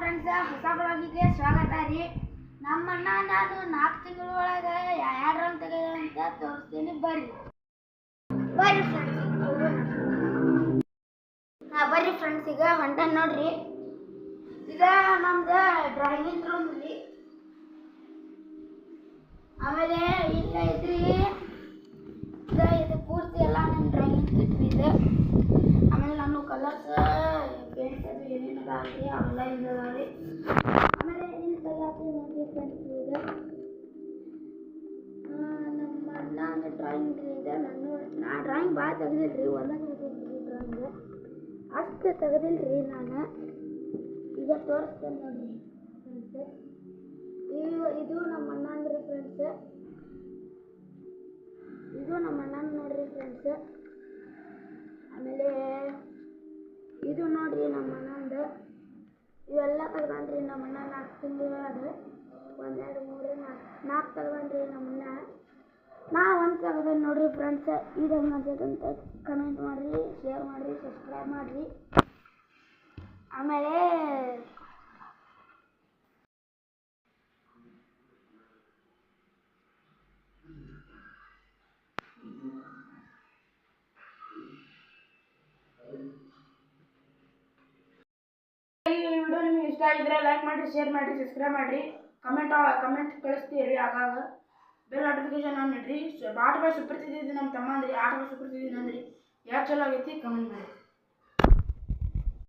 Friends, ಹೊಸ ಬ್ಲಾಗಿಗೆ ಸ್ವಾಗತ ರೀ. ನಮ್ಮಣ್ಣ ನಾನು 4 ತಿಂಗಳ ಒಳಗೆ ಎರಡು ರನ್ ತೆಗೆದ ಅಂತ ತೋರಿಸ್ತೀನಿ. ಬರ್ರಿ ಬರ್ರಿ ಫ್ರೆಂಡ್ಸ್, ಈಗ ಹೊಂಟ ನೋಡ್ರಿ. ಈಗ ನಮ್ದು ಡ್ರಾಯಿಂಗ್ ರೂಮ್ ರೀ. ಆಮೇಲೆ ಇಲ್ಲ ಇದ್ರಿ ಇದು ಪೂರ್ತಿ ಎಲ್ಲ ನನ್ನ ಡ್ರಾಯಿಂಗ್ ಕಿಟ್ ಇದೆ. ಆಮೇಲೆ ನಾನು ಕಲರ್ಸ್ ಪೇಂಟ್ ಅದು ಏನೇನು ಅದಾವ್ರಿ ಅವೆಲ್ಲ ಇದಾವ್ರಿ. ಆಮೇಲೆ ಇಲ್ಲಿ ತೆಗಿಯಾತಿ ನೋಡ್ರಿ ಫ್ರೆಂಡ್ಸ್, ಈಗ ನಮ್ಮ ಅಣ್ಣ ಅಂದ್ರೆ ಡ್ರಾಯಿಂಗ್ ಇದೆ. ನಾ ಡ್ರಾಯಿಂಗ್ ಭಾಳ ತೆಗೆದಿಲ್ರಿ, ಒಂದೇ ತೆಗೆದಿಲ್ರಿ ಡ್ರಾಯಿಂಗ್, ಅಷ್ಟು ತೆಗೆದಿಲ್ರಿ ನಾನು. ಈಗ ತೋರಿಸ್ತೇನೆ ನೋಡ್ರಿ ಫ್ರೆಂಡ್ಸ್. ಇದು ನಮ್ಮ ಅಣ್ಣ ಅಂದ್ರೆ ಫ್ರೆಂಡ್ಸ್, ಇದು ನಮ್ಮ ಅಣ್ಣನ ನೋಡ್ರಿ ಫ್ರೆಂಡ್ಸ್. ಆಮೇಲೆ ಇದು ನೋಡ್ರಿ ನಮ್ಮ ಅಣ್ಣಂದು. ಇವೆಲ್ಲ ತೆಗ್ದಾನ್ರಿ ನಮ್ಮ ಅಣ್ಣ 4 ತಿಂಗಳು. ಅದು 1 2 3 4 ತೆಗ್ದಾನ್ರಿ ನಮ್ಮ ಅಣ್ಣ. ನಾ ಒಂದು ತೆಗ್ದೇನೆ ನೋಡ್ರಿ ಫ್ರೆಂಡ್ಸ್. ಇದು ಹೆಂಗೆ ಅನ್ಸೈತೆ ಅಂತ ಕಮೆಂಟ್ ಮಾಡಿರಿ, ಶೇರ್ ಮಾಡಿರಿ, ಸಬ್ಸ್ಕ್ರೈಬ್ ಮಾಡಿರಿ. ಆಮೇಲೆ ಈ ವಿಡಿಯೋ ನಿಮಗೆ ಇಷ್ಟ ಆಗಿದ್ರೆ ಲೈಕ್ ಮಾಡಿ, ಶೇರ್ ಮಾಡಿ, ಸಬ್ಸ್ಕ್ರೈಬ್ ಮಾಡಿರಿ. ಕಮೆಂಟ್ ಕಳಿಸ್ತೀರಿ. ಆಗಾಗ ಬೆಲ್ ನೋಟಿಫಿಕೇಶನ್ ಆನ್ ಇಡ್ರಿ. ಆಟ ಬಾಯ್ ಸುಪ್ರತಿದ್ದಿದ್ದು ನಮ್ಮ ತಮ್ಮ ಅಂದ್ರಿ, ಆಟ ಬಾಯ್ ಸುಪ್ರತಿದ್ದಿದ್ದು ಅಂದ್ರಿ. ಯಾರು ಚಲೋ ಆಗೈತಿ ಕಮೆಂಟ್ ಮಾಡಿ.